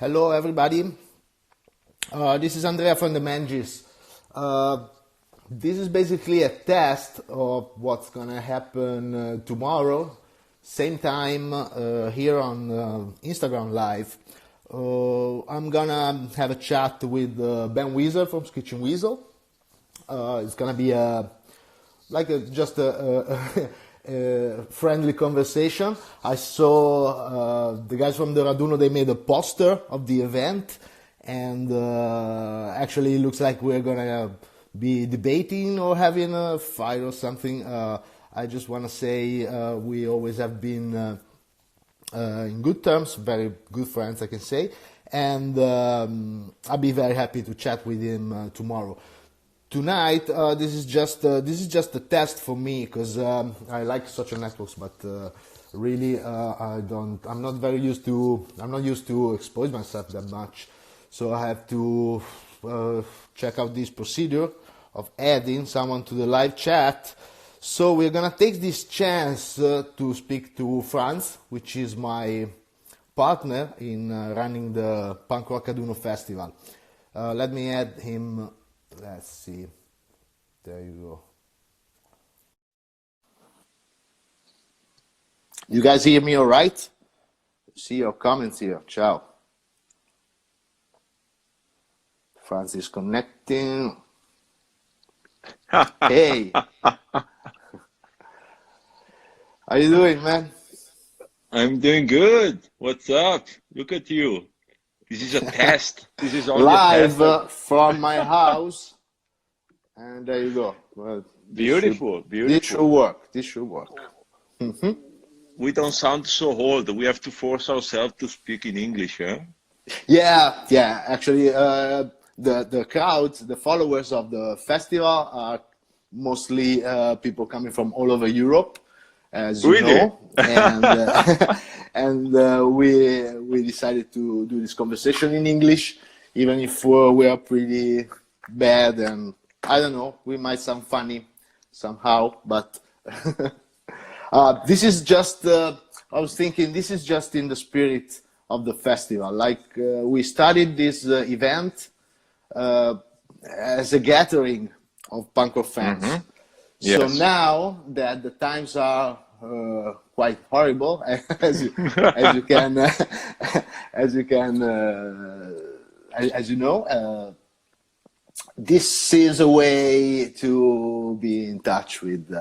Hello, everybody. This is Andrea from the Mangis. This is basically a test of what's gonna happen tomorrow, same time here on Instagram Live. I'm gonna have a chat with Ben Weasel from Screeching Weasel. It's gonna be just a friendly conversation. I saw the guys from the Raduno, they made a poster of the event, and actually it looks like we're gonna be debating or having a fight or something. I just want to say we always have been in good terms, very good friends, I can say, and I'll be very happy to chat with him tomorrow. Tonight, this is just a test for me because I like social networks, but really I'm not used to expose myself that much, so I have to check out this procedure of adding someone to the live chat. So we're gonna take this chance to speak to Franz, which is my partner in running the Punk Rock Raduno Festival. Let me add him. Let's see. There you go. You guys hear me all right? See your comments here. Ciao. Franz is connecting. Hey. How you doing, man? I'm doing good. What's up? Look at you. This is a test. This is only live a test. From my house, and there you go. Well, beautiful. This should work. This should work. Mm-hmm. We don't sound so old. We have to force ourselves to speak in English, huh? Yeah. Actually, the crowd, the followers of the festival are mostly people coming from all over Europe, as you know, and we decided to do this conversation in English, even if we are pretty bad, and I don't know, we might sound funny somehow, but this is just, I was thinking, this is just in the spirit of the festival. Like we started this event as a gathering of punk rock fans. Mm-hmm. Yes. So now that the times are quite horrible, as you know, this is a way to be in touch with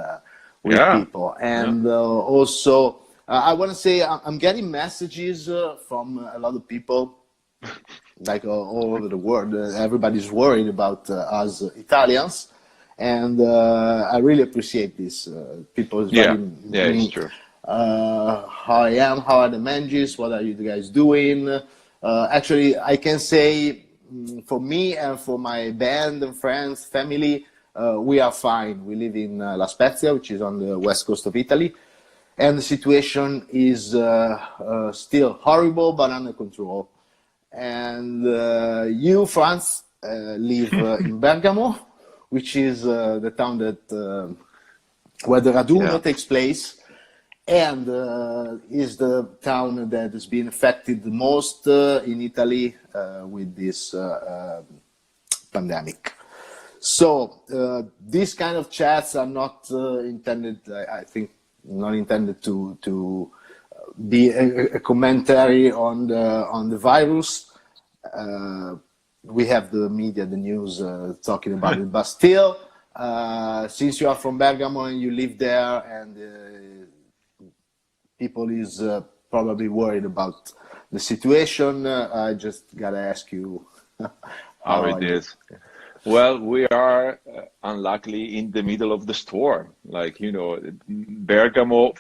people, and also I want to say I'm getting messages from a lot of people, like all over the world. Everybody's worried about us Italians. And I really appreciate this. People writing it's true. How I am, how are the Mangis, what are you guys doing? Actually, I can say for me and for my band and friends, family, we are fine. We live in La Spezia, which is on the west coast of Italy. And the situation is still horrible, but under control. And you, Franz, live in Bergamo, which is the town that where the Raduno takes place, and is the town that has been affected the most in Italy with this pandemic. So these kind of chats are not intended, I think, not intended to be a commentary on the virus. We have the media, the news talking about it, but still, since you are from Bergamo and you live there, and people is probably worried about the situation, I just gotta ask you how it is. Well, we are unluckily in the middle of the storm. Like, you know, Bergamo,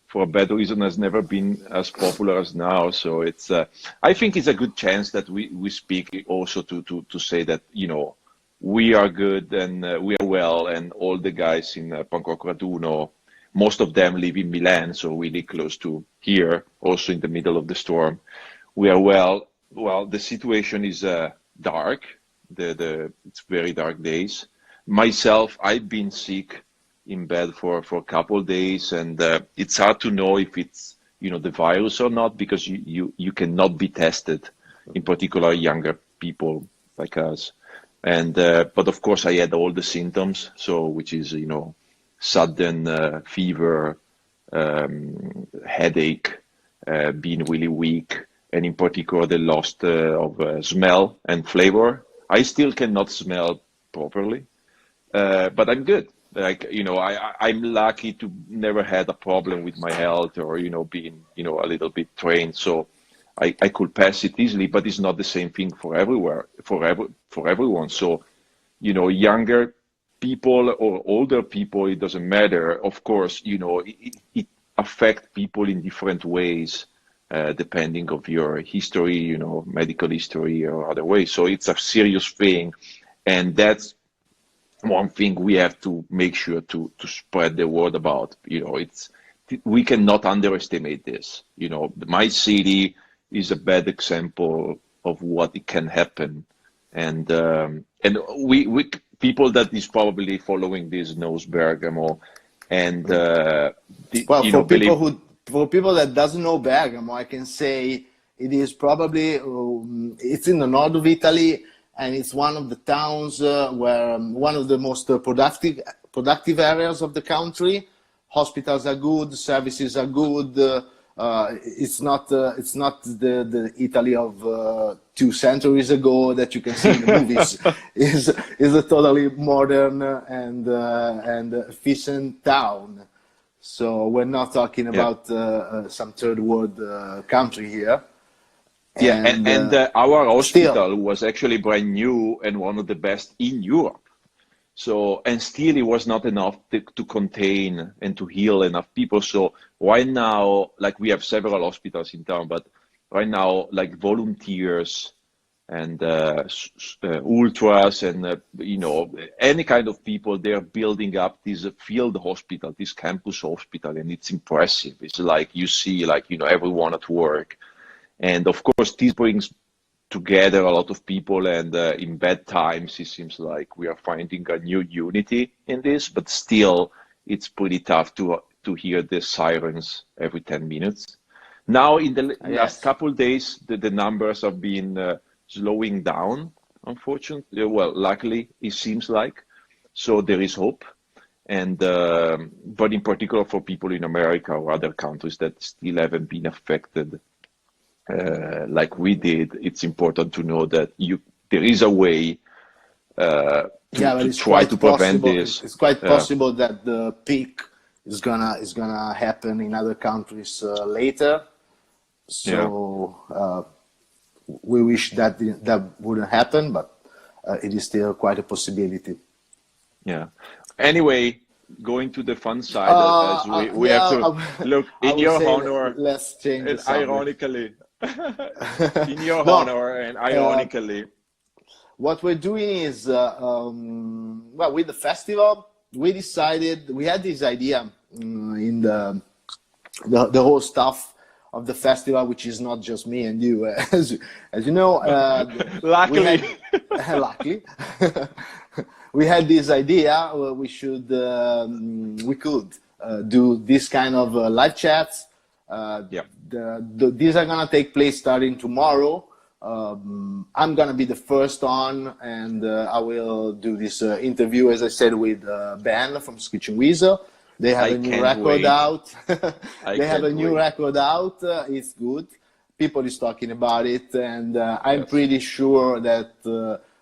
for a bad reason, has never been as popular as now. So it's, I think it's a good chance that we speak also to say that, you know, we are good and we are well, and all the guys in Punk Rock Raduno, most of them live in Milan, so really close to here, also in the middle of the storm. We are well. Well, the situation is dark. It's very dark days. Myself, I've been sick in bed for a couple of days, and it's hard to know if it's, you know, the virus or not, because you cannot be tested in particular younger people like us. And but of course, I had all the symptoms. So, which is sudden fever, headache, being really weak, and in particular the loss of smell and flavor. I still cannot smell properly, but I'm good. Like, I'm lucky to never had a problem with my health or, being, a little bit trained. So I could pass it easily, but it's not the same thing for everyone. So, younger people or older people, it doesn't matter. Of course, it affects people in different ways, depending of your history, medical history or other ways. So it's a serious thing. And that's one thing we have to make sure to spread the word about. We cannot underestimate this. My city is a bad example of what it can happen, and we people that is probably following this knows Bergamo, and for people that doesn't know Bergamo, I can say it is probably it's in the north of Italy. And it's one of the towns where one of the most productive areas of the country. Hospitals are good, services are good. It's not the Italy of 2 centuries ago that you can see in the movies. is a totally modern and efficient town. So we're not talking about some third world country here. Yeah, and our hospital was actually brand new and one of the best in Europe. So, and still it was not enough to contain and to heal enough people. So right now, like, we have several hospitals in town, but right now, like, volunteers and ultras and, any kind of people, they're building up this field hospital, this campus hospital, and it's impressive. It's like, you see, like, everyone at work. And of course, this brings together a lot of people, and in bad times, it seems like we are finding a new unity in this, but still, it's pretty tough to hear the sirens every 10 minutes. Now, in the last couple of days, the numbers have been slowing down, unfortunately. Well, luckily, it seems like. So there is hope. And but in particular for people in America or other countries that still haven't been affected like we did, it's important to know that there is a way to try to prevent this. It's quite possible that the peak is gonna happen in other countries later. So we wish that wouldn't happen, but it is still quite a possibility. Yeah. Anyway, going to the fun side, as we have to look in your honor. Let's change the subject. Ironically. In your honor and ironically, what we're doing is with the festival, we had this idea in the whole stuff of the festival, which is not just me and you, as you know. Luckily, we had this idea we could do this kind of live chats. These are gonna take place starting tomorrow. I'm gonna be the first on, and I will do this interview, as I said, with Ben from Skitchen Weasel. They have a new record out. Record out. It's good. People is talking about it, and I'm pretty sure that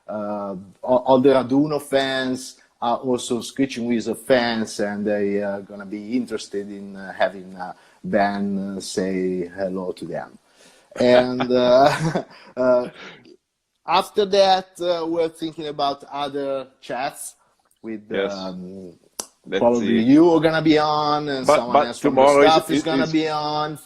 all the Raduno fans are also Skitchen Weasel fans, and they are gonna be interested in having Ben say hello to them. And after that, we're thinking about other chats with probably you are gonna be on, and someone else from the staff is gonna be on.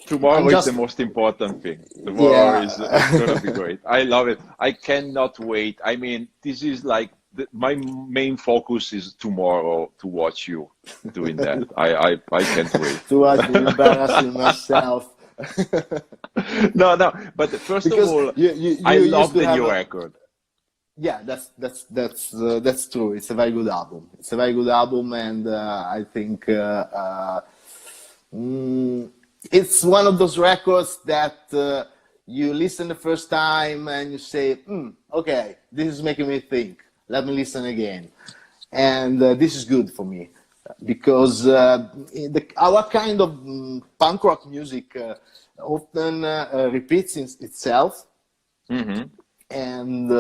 Tomorrow is the most important thing. Tomorrow is gonna be great. I love it. I cannot wait. I mean, this is like my main focus is tomorrow to watch you doing that. I can't wait. To watch me embarrassing myself. No. But first of all, I love the new record. Yeah, that's true. It's a very good album. And I think it's one of those records that you listen the first time and you say, okay, this is making me think. Let me listen again. And this is good for me because our kind of punk rock music often repeats itself. Mm-hmm. And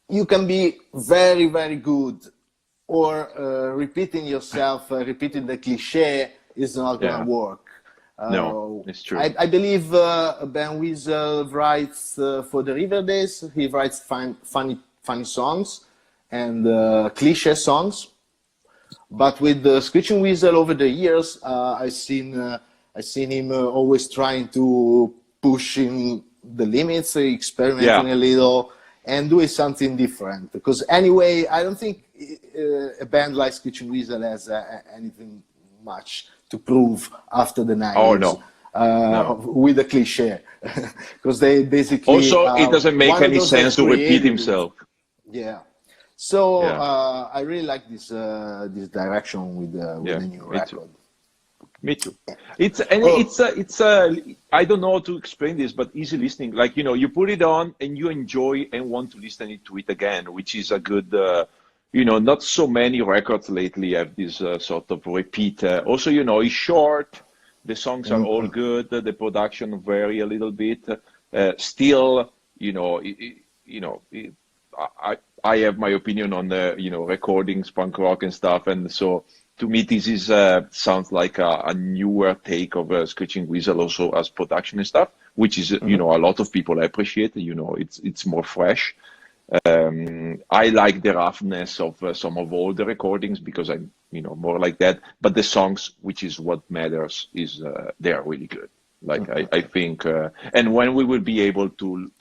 you can be very, very good, or repeating yourself, repeating the cliche is not going to work. No, it's true. I believe Ben Weasel writes for the River Days. He writes funny songs and cliche songs. But with the Screeching Weasel over the years, I've seen him always trying to push in the limits, experimenting a little, and doing something different. Because anyway, I don't think a band like Screeching Weasel has anything much to prove after the 90s. Oh, no. With the cliche. Because they basically... Also, it doesn't make any sense to repeat himself. Yeah. So I really like this direction with the new record. Me too. It's I don't know how to explain this, but easy listening. Like, you put it on and you enjoy and want to listen to it again, which is a good, not so many records lately have this sort of repeat. Also, it's short. The songs are all good. The production vary a little bit. Still, I have my opinion on the, recordings, punk rock and stuff. And so to me, this is sounds like a newer take of Screeching Weasel also as production and stuff, which is, a lot of people appreciate. It's more fresh. I like the roughness of some of all the recordings because I'm, more like that. But the songs, which is what matters, is they are really good. Like I think, and when we will be able to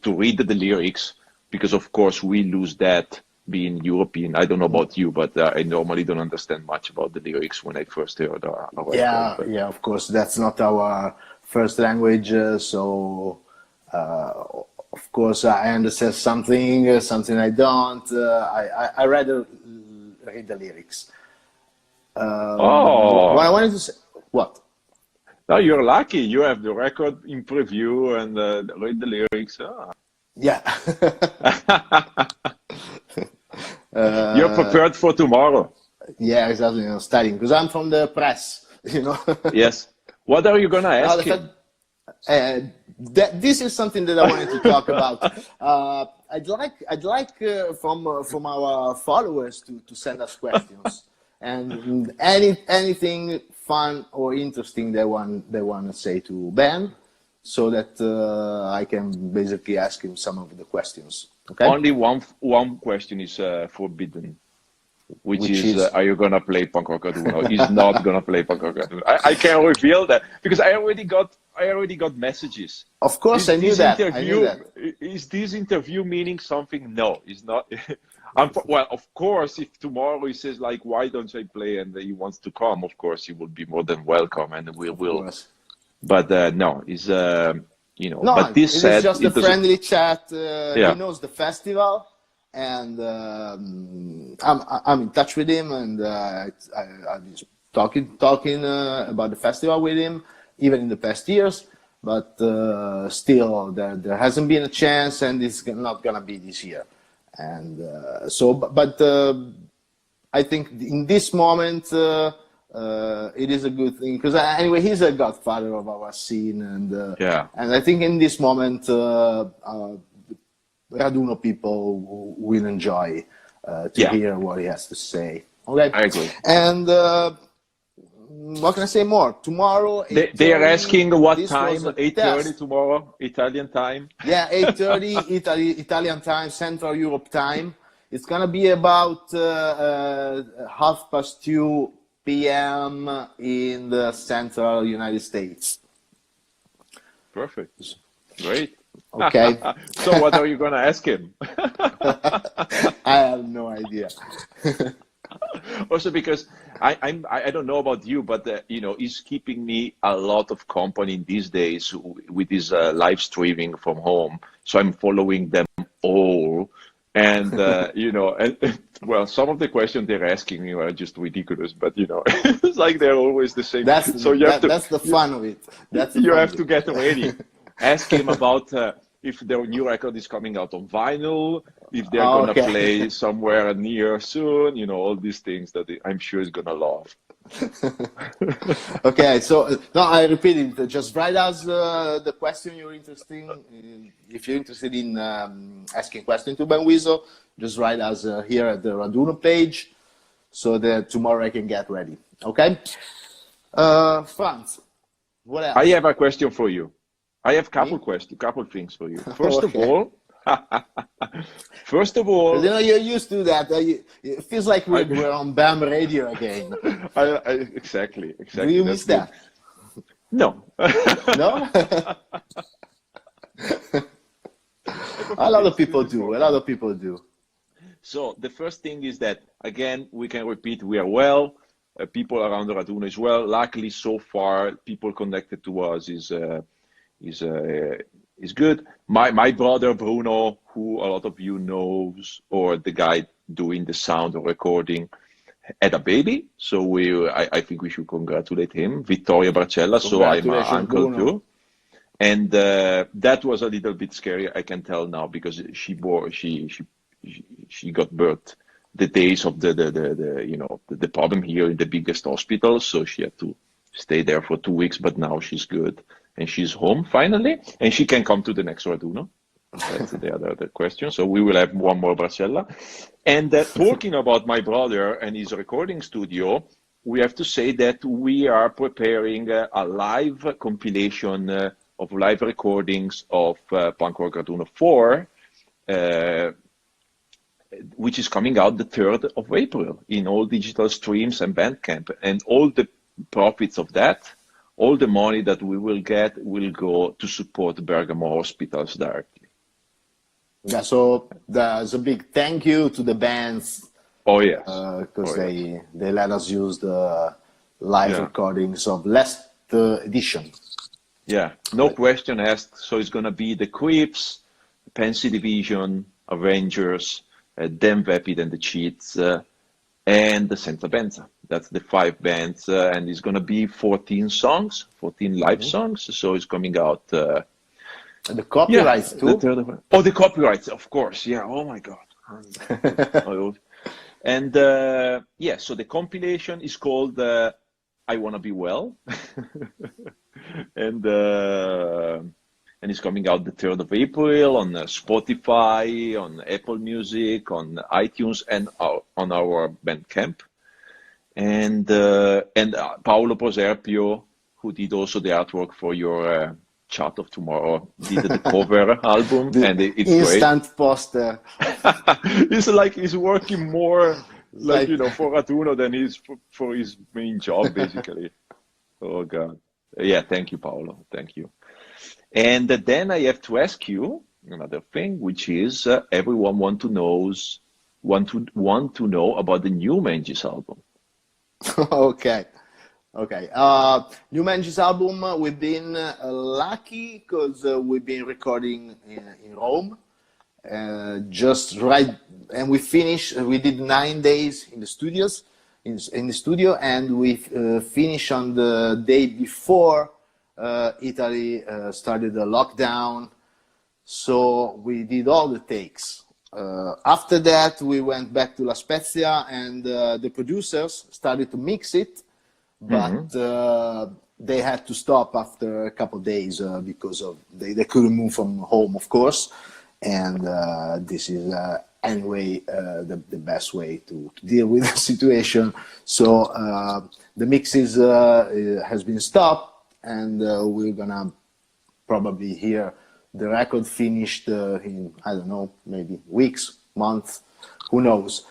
read the lyrics, because of course we lose that being European. I don't know about you, but I normally don't understand much about the lyrics when I first heard a record. Yeah, of course, that's not our first language, so of course I understand something I don't. I rather read the lyrics. What I wanted to say, what? No, you're lucky. You have the record in preview and read the lyrics. Yeah. You're prepared for tomorrow. Yeah, exactly. Studying because I'm from the press. Yes. What are you gonna ask him? This is something that I wanted to talk about. I'd like from our followers to send us questions and anything fun or interesting they want to say to Ben, so that I can basically ask him some of the questions. Okay. Only one question is forbidden, which is are you gonna play punk rock Raduno? He's not gonna play punk rock Raduno. I can't reveal that because I already got messages. Of course, I knew that. Is this interview meaning something? No, it's not. Well, of course, if tomorrow he says like, why don't I play, and he wants to come, of course he will be more than welcome, and we will. But no, is No, but this said, it's just a friendly chat. He knows the festival, and I'm in touch with him, and I'm talking about the festival with him, even in the past years. But still, there hasn't been a chance, and it's not gonna be this year. And but I think in this moment it is a good thing because anyway he's a godfather of our scene, and I think in this moment Raduno people will enjoy to hear what he has to say. Okay, I agree. And what can I say more? Tomorrow, they are asking what time. 8:30 tomorrow, Italian time. Yeah, 8:30 Italian time, Central Europe time. It's gonna be about 2:30 p.m. in the Central United States. Perfect. Great. Okay. So what are you gonna ask him? I have no idea. Also because I don't know about you, but he's keeping me a lot of company these days with his live streaming from home. So I'm following them all, And well, some of the questions they're asking me are just ridiculous, but it's like they're always the same. So That's the fun of it. That's the you fun have of to it. get ready. Ask him about if their new record is coming out on vinyl, if they're gonna Okay. play somewhere near soon, all these things that I'm sure is gonna love. Okay, so no, I repeat it. Just write us the question you're interested in. If you're interested in asking questions to Ben Weasel, just write us here at the Raduno page, so that tomorrow I can get ready. Okay, Franz, what else? I have a question for you. I have Me? couple things for you. Okay. First of all, You're used to that. It feels like I, we're on BAM radio again. exactly. Do you That's miss good. that? No. No? A lot of people do. A lot of people do. So the first thing is that, again, we can repeat, we are well. People around Raduno is well. Luckily, so far, people connected to us is good. My brother Bruno, who a lot of you knows, or the guy doing the sound or recording, had a baby. So I think we should congratulate him, Vittoria Barcella. So I'm an Congratulations, uncle Bruno. too. And that was a little bit scary, I can tell now, because she got birth the days of the problem here in the biggest hospital. So she had to stay there for 2 weeks, but now she's good and she's home finally, and she can come to the next Raduno. That's the other question. So we will have one more Barcella. And talking about my brother and his recording studio, we have to say that we are preparing a live compilation of live recordings of Punk Rock Raduno 4, which is coming out the 3rd of April in all digital streams and Bandcamp. And all the profits of that, all the money that we will get, will go to support Bergamo hospitals directly. Yeah, so there's a big thank you to the bands. Oh, yes. Because they let us use the live recordings of last edition. Yeah, no question asked. So it's going to be the Creeps, Pansy Division, Avengers, Dem Vapid and the Cheats, and the Senza Benza. That's the 5 bands, and it's going to be 14 songs, 14 live songs. So it's coming out. The copyrights too? The copyrights, of course. Yeah, oh my God. And so the compilation is called I Wanna Be Well. And it's coming out the 3rd of April on Spotify, on Apple Music, on iTunes, and on our Bandcamp. And Paolo Proserpio, who did also the artwork for your Chat of Tomorrow, did the cover album, and it's instant great. Poster. It's like he's working more for Raduno than he's for his main job, basically. Oh God. Yeah, thank you, Paolo. Thank you. And then I have to ask you another thing, which is everyone want to know about the new Mangis album. Okay. New Mangis album. We've been lucky because we've been recording in Rome. Just right, and we finished. We did 9 days in the studios, in the studio, and we finished on the day before Italy started the lockdown. So we did all the takes. After that, we went back to La Spezia, and the producers started to mix it, but they had to stop after a couple of days because of they couldn't move from home, of course. And this is anyway the best way to deal with the situation. So the mixes has been stopped, and we're gonna probably hear the record finished in, I don't know, maybe weeks, months, who knows.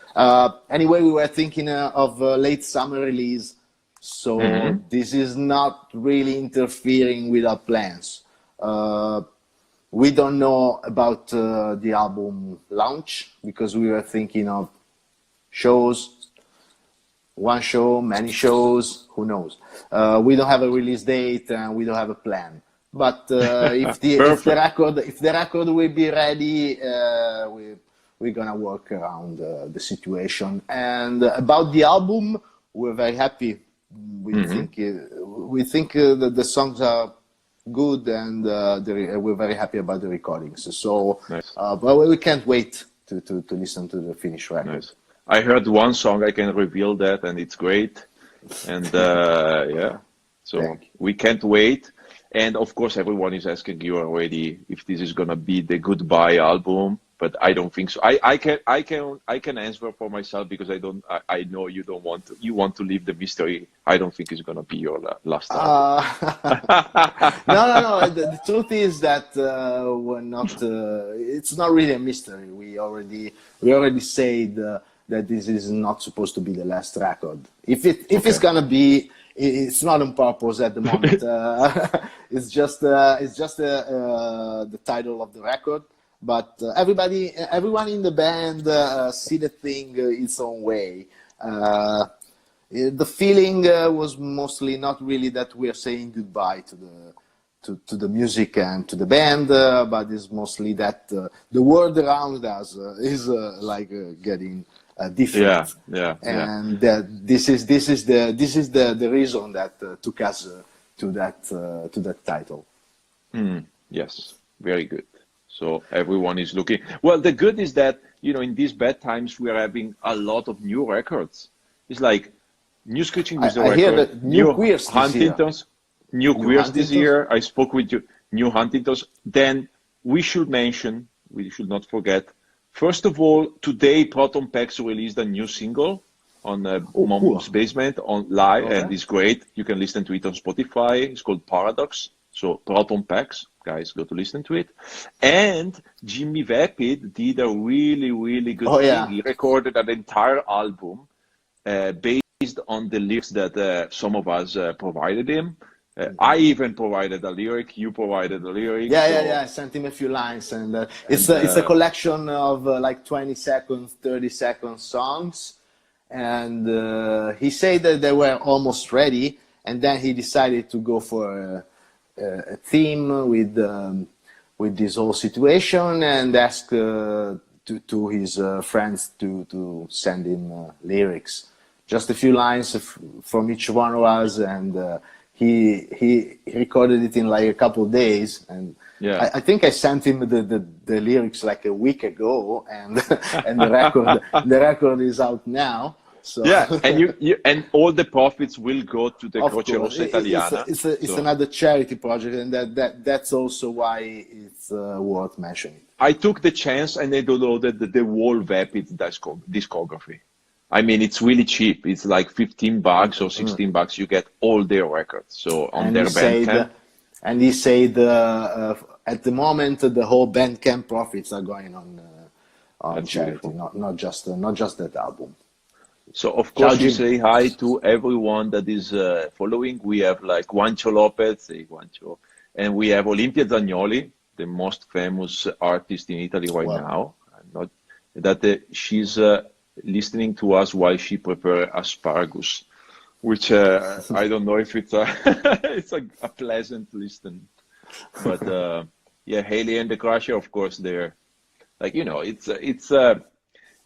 Anyway, we were thinking of a late summer release, so this is not really interfering with our plans. We don't know about the album launch because we were thinking of shows, one show, many shows, who knows. We don't have a release date and we don't have a plan. But if the record will be ready, we're gonna work around the situation. And about the album, we're very happy. We think that the songs are good, and we're very happy about the recordings. So, Nice. but we can't wait to listen to the finished record. Nice. I heard one song, I can reveal that, and it's great. And yeah, so we can't wait. And of course, everyone is asking you already if this is gonna be the goodbye album, but I don't think so. I can answer for myself because I know you don't want to. You want to leave the mystery. I don't think it's gonna be your last album. No. The truth is that we're not. It's not really a mystery. We already said that this is not supposed to be the last record. If it's gonna be, it's not on purpose at the moment. It's just the title of the record. But everyone in the band see the thing its own way. The feeling was mostly not really that we are saying goodbye to the music and to the band, but it's mostly that the world around us is getting different. And this is the reason that took us to that title. Yes, very good. So everyone is looking. Well, the good is that, in these bad times, we are having a lot of new records. It's like New Screeching is a record. Hear that New Queers Huntingtons. New Queers this year. I spoke with you. New Huntingtons. Then we should not forget, first of all, today Proton Pax released a new single on Mom's Basement on live, and it's great. You can listen to it on Spotify. It's called Paradox. So Proton Pax, guys, go to listen to it. And Jimmy Vapid did a really, really good thing. Yeah. He recorded an entire album based on the lyrics that some of us provided him. I even provided a lyric. You provided a lyric. Yeah. I sent him a few lines, and it's a collection of 20 seconds, 30 second songs. And he said that they were almost ready, and then he decided to go for a theme with this whole situation, and asked to his friends to send him lyrics, just a few lines from each one of us, and he recorded it in a couple of days, and I think I sent him the lyrics a week ago, and and the record is out now. So. Yeah, and you and all the profits will go to the Croce Rossa Italiana. It's another charity project, and that's also why it's worth mentioning. I took the chance and I downloaded the whole Vapid discography. I mean, it's really cheap. It's like $15 or $16. You get all their records. So on their Bandcamp. And he said at the moment the whole Bandcamp profits are going on charity, not just that album. So of course we say hi to everyone that is following. We have Juancho Lopez, Juancho, and we have Olimpia Zagnoli, the most famous artist in Italy right now. She's listening to us while she prepares asparagus, which I don't know if it's it's a pleasant listen. But Haley and the Crusher, of course, they're it's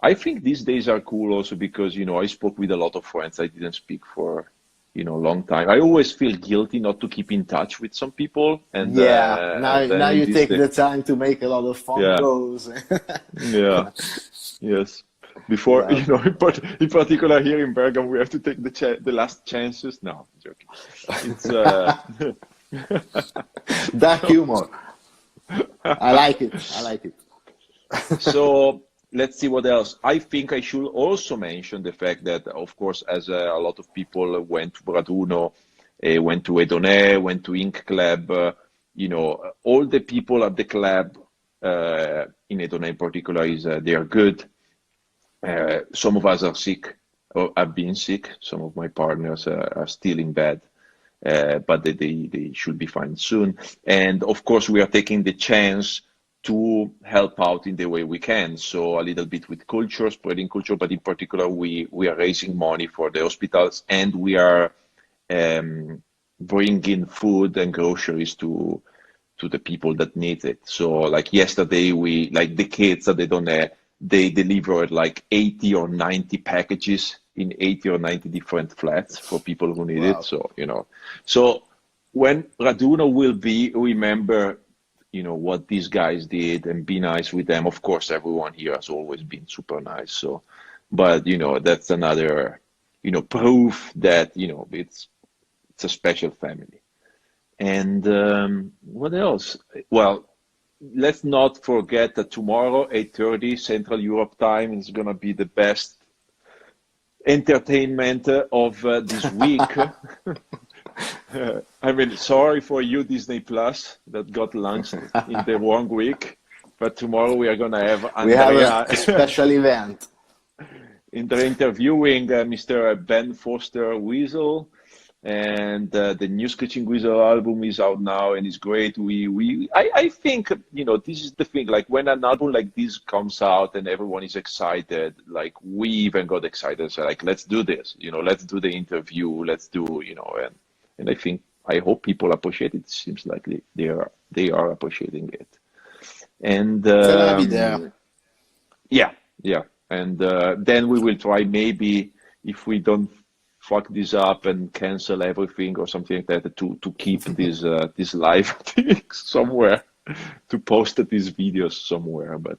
I think these days are cool also because, I spoke with a lot of friends I didn't speak for, a long time. I always feel guilty not to keep in touch with some people. And now you take the time to make a lot of phone calls. Yes. Before, in particular here in Bergamo, we have to take the last chances. No, I'm joking. It's dark humor. I like it. So let's see what else. I think I should also mention the fact that, of course, as a lot of people went to Raduno, went to Edonè, went to Ink Club, all the people at the club, in Edonè in particular, they are good. Some of us are sick, or have been sick. Some of my partners are still in bed, but they should be fine soon. And of course, we are taking the chance to help out in the way we can. So a little bit with culture, spreading culture, but in particular, we are raising money for the hospitals, and we are bringing food and groceries to the people that need it. So yesterday, the kids at Edonè, they delivered like 80 or 90 packages in 80 or 90 different flats for people who need it. So, so when Raduno will be, remember, what these guys did and be nice with them. Of course, everyone here has always been super nice. So, but, that's another, proof that, it's a special family. And what else? Well, let's not forget that tomorrow, 8:30 Central Europe time, is going to be the best entertainment of this week. I mean, sorry for you, Disney Plus, that got launched in the wrong week. But tomorrow we are going to have Andrea. We have a special event. Interviewing Mr. Ben Foster Weasel. And the new Screeching Weasel album is out now and it's great. I think, this is the thing, like when an album like this comes out and everyone is excited, like we even got excited. So like, let's do this, let's do the interview, let's do, and I hope people appreciate it. It seems like they are appreciating it. And yeah. And then we will try, maybe if we don't fuck this up and cancel everything or something like that, to keep this live thing somewhere, to post these videos somewhere. But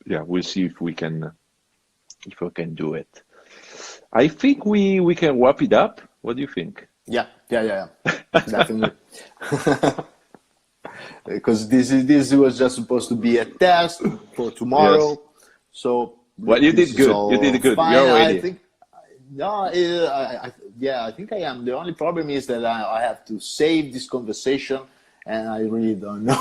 yeah, we'll see if we can do it. I think we can wrap it up. What do you think? Yeah, definitely. Because this was just supposed to be a test for tomorrow. Yes. So well, you did good. You did good. Fine. You're ready. I think, no, I think I am. The only problem is that I have to save this conversation, and I really don't know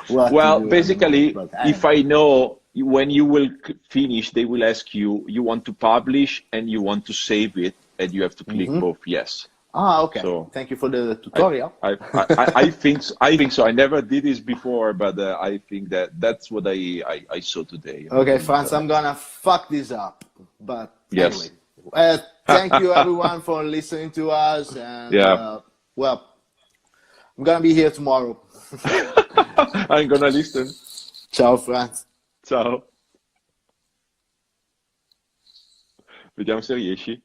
what. Well, basically, if I know when you will finish, they will ask you want to publish and you want to save it, and you have to click both yes. Ah, okay. So thank you for the tutorial. I think so. I never did this before, but I think that's what I saw today. Okay, Franz, I'm gonna fuck this up, but yes. Anyway. Thank you everyone for listening to us, and well, I'm gonna be here tomorrow. I'm gonna listen. Ciao Franz. Ciao. Vediamo se riesci.